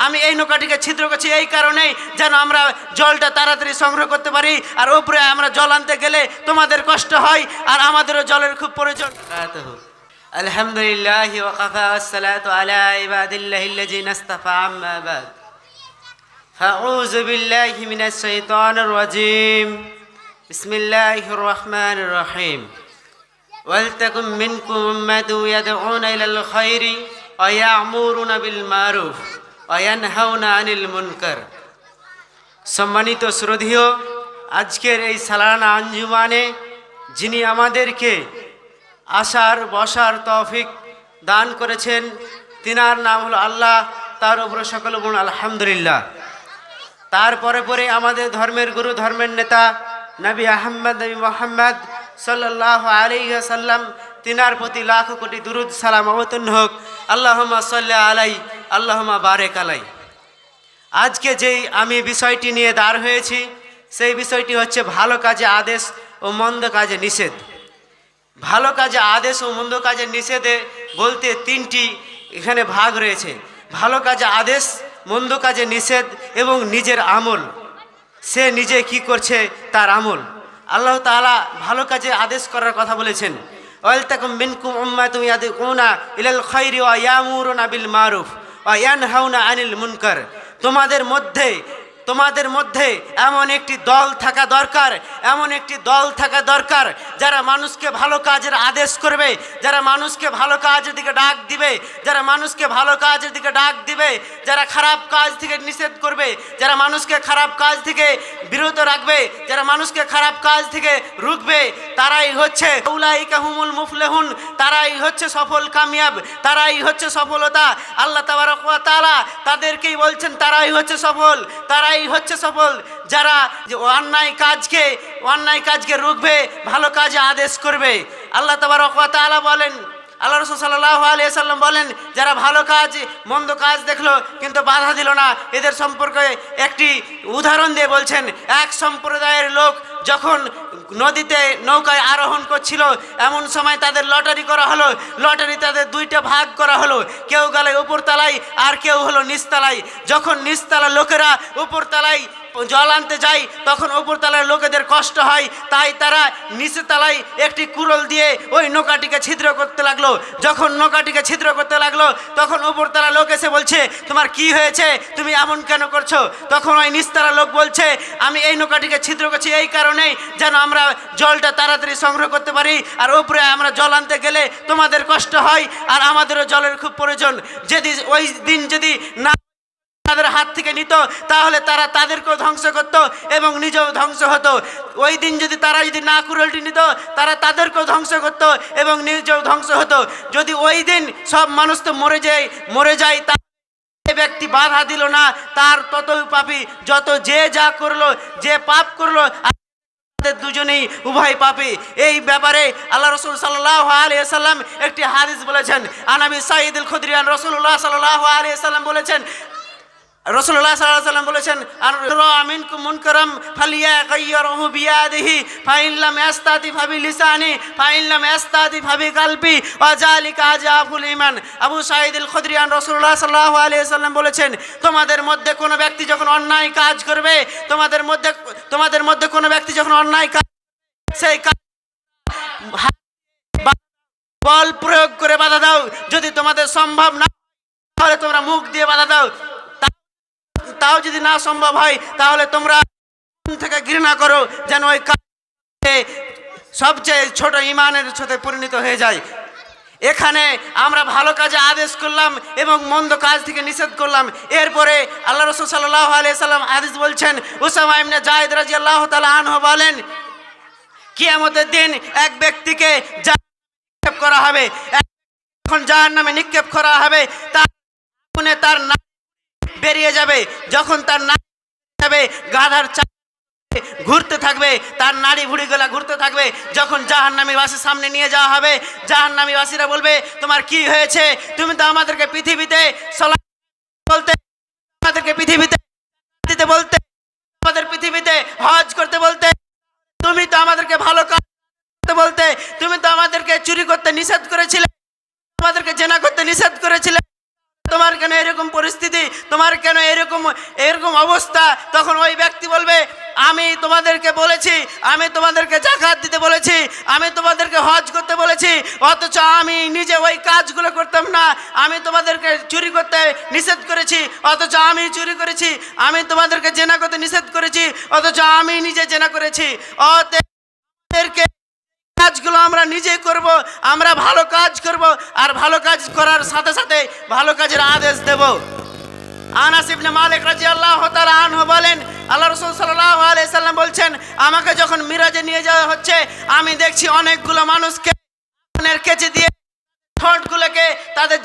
আমি এই নৌকাটিকে ছিদ্র করছি এই কারণেই যেন আমরা জলটা তাড়াতাড়ি সংগ্রহ করতে পারি, আর উপরে আমরা জল আনতে গেলে তোমাদের কষ্ট হয়, আর আমাদেরও জলের খুব প্রয়োজন। আলহামদুলিল্লাহি ওয়া কাফা ওয়াসসালাতু আলা ইবাদিল্লাহিল্লাযিনা ইসতাফা, আম্মা বাদ। আউযু বিল্লাহি মিনাশ শাইতানির রাজীম। বিসমিল্লাহির রহমানির রহিম। ওয়ালতাকুম মিনকুম উম্মাতুন ইয়াদউনা ইলাল খায়রি ওয়া ইয়া'মুরুনা বিল মারুফ ওয়া ইয়ানহাউনা আনিল মুনকার। সম্মানিত শ্রদ্ধেয়, আজকের এই সালানা আঞ্জুমানে যিনি আমাদেরকে আসার বসার তৌফিক দান করেছেন, তিনার নাম হলো আল্লাহ, তার উপরে সকল গুণ আলহামদুলিল্লাহ। তারপরে পরে আমাদের ধর্মের গুরু, ধর্মের নেতা নবী আহমদ, নবী মোহাম্মদ সাল্লাল্লাহু আলাইহি ওয়াসাল্লাম, তিনার প্রতি লাখ কোটি দুরুদ সালাম অবতীর্ণ হোক। আল্লাহুম্মা সাল্লি আলাই, আল্লাহুম্মা বারিক আলাই। আজকে যেই আমি বিষয়টি নিয়ে দাঁড় হয়েছি, সেই বিষয়টি হচ্ছে ভালো কাজে আদেশ ও মন্দ কাজে নিষেধ। ভালো কাজে আদেশ ও মন্দ কাজে নিষেধে বলতে তিনটি এখানে ভাগ রয়েছে: ভালো কাজে আদেশ, মন্দ কাজে নিষেধ এবং নিজের আমল। সে নিজে কি করছে তার আমল। আল্লাহ তাআলা ভালো কাজে আদেশ করার কথা বলেছেন, ওয়ালতাকুম মিনকুম উম্মাতুন ইয়াদউনা ইলাল খায়রি ওয়া ইয়া'মুরুনা বিল মারুফ ওয়া ইয়ানহাউনা আনিল মুনকার। তোমাদের মধ্যে এমন একটি দল থাকা দরকার, এমন একটি দল থাকা দরকার যারা মানুষকে ভালো কাজের আদেশ করবে, যারা মানুষকে ভালো কাজের দিকে ডাক দিবে, যারা মানুষকে ভালো কাজের দিকে ডাক দিবে, যারা খারাপ কাজ থেকে নিষেধ করবে, যারা মানুষকে খারাপ কাজ থেকে বিরত রাখবে, যারা মানুষকে খারাপ কাজ থেকে রুখবে, তারাই হচ্ছে উলাইকা হুমুল মুফলিহুন, তারাই হচ্ছে সফল কামিয়াব, তারাই হচ্ছে সফলতা। আল্লাহ তাবারক ওয়া তাআলা তাদেরকেই বলছেন তারাই হচ্ছে সফল, তারাই হচ্ছে সফল যারা অন্যায় কাজকে রুখবে, ভালো কাজে আদেশ করবে। আল্লাহ তাবারক ওয়া তাআলা বলেন, আল্লাহ রাসূল সাল্লাল্লাহু আলাইহি সাল্লাম বলেন, যারা ভালো কাজ মন্দ কাজ দেখলো কিন্তু বাধা দিল না, এদের সম্পর্কে একটি উদাহরণ দিয়ে বলছেন, এক সম্প্রদায়ের লোক যখন নদীতে নৌকায় আরোহণ করছিল, এমন সময় তাদের লটারি করা হলো। লটারি তাদের দুইটা ভাগ করা হলো, কেউ গেল উপরতলায় আর কেউ হলো নিচতলায়। যখন নিচতলা লোকেরা উপরতলায় জল আনতে যায়, তখন উপরতলার লোকেদের কষ্ট হয়, তাই তারা নিচের তলায় একটি কুড়োল দিয়ে ওই নৌকাটিকে ছিদ্র করতে লাগলো। যখন নৌকাটিকে ছিদ্র করতে লাগলো, তখন উপরতলা লোক এসে বলছে, তোমার কি হয়েছে, তুমি এমন কেন করছো? তখন ওই নিচতলা লোক বলছে, আমি এই নৌকাটিকে ছিদ্র করছি এই কারণেই যেন আমরা জলটা তাড়াতাড়ি সংগ্রহ করতে পারি, আর উপরে আমরা জল আনতে গেলে তোমাদের কষ্ট হয়, আর আমাদেরও জলের খুব প্রয়োজন। যদি ওই দিন যদি না তাদের হাত থেকে নিত, তাহলে তারা তাদেরকেও ধ্বংস করত এবং নিজেও ধ্বংস হতো। ওই দিন যদি তারা না কুড়োলটি নিত, তারা তাদেরকেও ধ্বংস করত এবং নিজেও ধ্বংস হতো। যদি ওই দিন সব মানুষ তো মরে যায়, যে ব্যক্তি বাধা দিল না তার ততই পাপী, যত যে যা করলো, যে পাপ করলো, দুজনেই উভয় পাপী। এই ব্যাপারে আল্লাহ রাসূল সাল্লাল্লাহু আলাইহি ওয়াসাল্লাম একটি হাদিস বলেছেন। আনাবি সাঈদ আল খুদরি আন রাসূলুল্লাহ সাল্লাল্লাহু আলাইহি ওয়াসাল্লাম বলেছেন, রাসূলুল্লাহ সাল্লাল্লাহু আলাইহি ওয়াসাল্লাম বলেছেন, আমিনকুম মুনকারাম ফালিয়াগাইয়িরহু বিয়াদিহি ফাইন লাম ইয়াস্তাতি ফাবিলিসানি ফাইন লাম ইয়াস্তাতি ফাবিকালবি ওয়া যালিকা আযাফুল ঈমান। আবু সাঈদ আল খুদরি আন রাসূলুল্লাহ সাল্লাল্লাহু আলাইহি ওয়াসাল্লাম বলেছেন, তোমাদের মধ্যে কোনো ব্যক্তি যখন অন্যায় কাজ করবে, তোমাদের মধ্যে কোনো ব্যক্তি যখন অন্যায় কাজ, সেই কাজ বল প্রয়োগ করে বাধা দাও। যদি তোমাদের সম্ভব না তাহলে তোমরা মুখ দিয়ে বাধা দাও। তাও যদি না সম্ভব হয় তাহলে তোমরা থেকে ঘৃণা করো, যেন ওই কাজে সবচেয়ে ছোট ঈমানের সাথে পরিণত হয়ে যায়। এখানে আমরা ভালো কাজে আদেশ করলাম এবং মন্দ কাজ থেকে নিষেধ করলাম। এরপরে আল্লাহ রাসূল সাল্লাল্লাহু আলাইহি সাল্লাম হাদিস বলছেন, উসামা ইবনে যায়েদ রাদিয়াল্লাহু তাআলা আনহু বলেন, কিয়ামতের দিন এক ব্যক্তিকে নিক্ষেপ করা হবে, যখন জাহান্নামে নিক্ষেপ করা হবে, তার নাক বেরিয়ে যাবে। যখন তার নাক যাবে, গাধার ঘুরতে থাকবে, তার নাড়ি ভুড়িগুলা ঘুরতে থাকবে। যখন জাহান্নামী বাসীর সামনে নিয়ে যাওয়া হবে, জাহান্নামী বাসীরা বলবে, তোমার কি হয়েছে? তুমি তো আমাদেরকে পৃথিবীতে বলতে, আমাদেরকে পৃথিবীতে দিতে বলতে, আমাদের পৃথিবীতে হজ করতে বলতে, তুমি তো আমাদেরকে ভালো কাজ করতে বলতে, তুমি তো আমাদেরকে চুরি করতে নিষেধ করেছিলে, আমাদেরকে জেনা করতে নিষেধ করেছিলে, তোমার কেন এরকম পরিস্থিতি, তোমার কেন এরকম এরকম অবস্থা? তখন ওই ব্যক্তি বলবে, আমি তোমাদেরকে বলেছি, আমি তোমাদেরকে যাকাত দিতে বলেছি, আমি তোমাদেরকে হজ করতে বলেছি, অথচ আমি নিজে ওই কাজগুলো করতাম না। আমি তোমাদেরকে চুরি করতে নিষেধ করেছি, অথচ আমি চুরি করেছি। আমি তোমাদেরকে জেনা করতে নিষেধ করেছি, অথচ আমি নিজে জেনা করেছি। অতএবকে কাজগুলো আমরা নিজে করব, আমরা ভালো কাজ করব, আর ভালো কাজ করার সাথে সাথে ভালো কাজের আদেশ দেব। আনাস ইবনে মালিক রাদিয়াল্লাহু তাআলা আনহু বলেন, আল্লাহ রাসূল সাল্লাল্লাহু আলাইহি সাল্লাম বলছেন, আমাকে যখন মিরাজে নিয়ে যাওয়া হচ্ছে, আমি দেখছি অনেকগুলো মানুষকে কেচে দিয়ে ঠোঁটগুলোকে, তাদের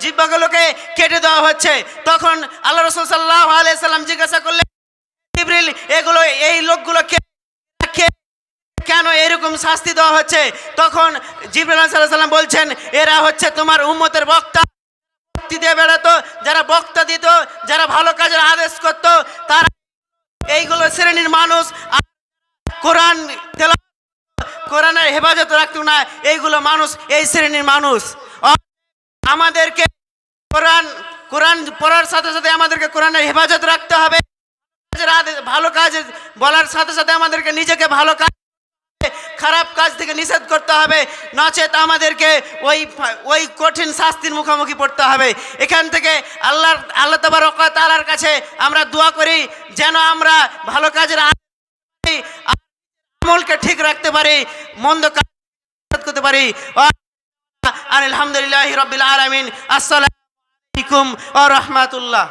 জিহ্বাগুলোকে কেটে দেওয়া হচ্ছে। তখন আল্লাহ রাসূল সাল্লাল্লাহু আলাইহি সাল্লাম জিজ্ঞাসা করলেন, জিবরিল, এগুলো এই লোকগুলোকে কেন এরকম শাস্তি দেওয়া হচ্ছে? তখন জিবরিল আলাইহিস সালাম বলছেন, এরা হচ্ছে তোমার উম্মতের বক্তা, দিয়ে বেড়াতো, যারা বক্তা দিত, যারা ভালো কাজের আদেশ করত, তারা এইগুলো শ্রেণীর মানুষ। কোরআন তেলাওয়াত, কোরআনের হেফাজত রাখতো না, এইগুলো মানুষ, এই শ্রেণীর মানুষ। আমাদেরকে কোরআন পড়ার সাথে সাথে আমাদেরকে কোরআনের হেফাজত রাখতে হবে। ভালো কাজ বলার সাথে সাথে আমাদেরকে নিজেকে ভালো কাজ, খারাপ কাজ থেকে নিষেধ করতে হবে, নচেত আমাদেরকে ওই কঠিন শাস্তির মুখোমুখি পড়তে হবে। এখান থেকে আল্লাহ তাবারক ওয়া তাআলার কাছে আমরা দোয়া করি, যেন আমরা ভালো কাজের আমলকে ঠিক রাখতে পারি, মন্দ কাজ করতে পারি। আলহামদুলিল্লাহি রাব্বিল আলামিন। আসসালামু আলাইকুম ওয়া রাহমাতুল্লাহ।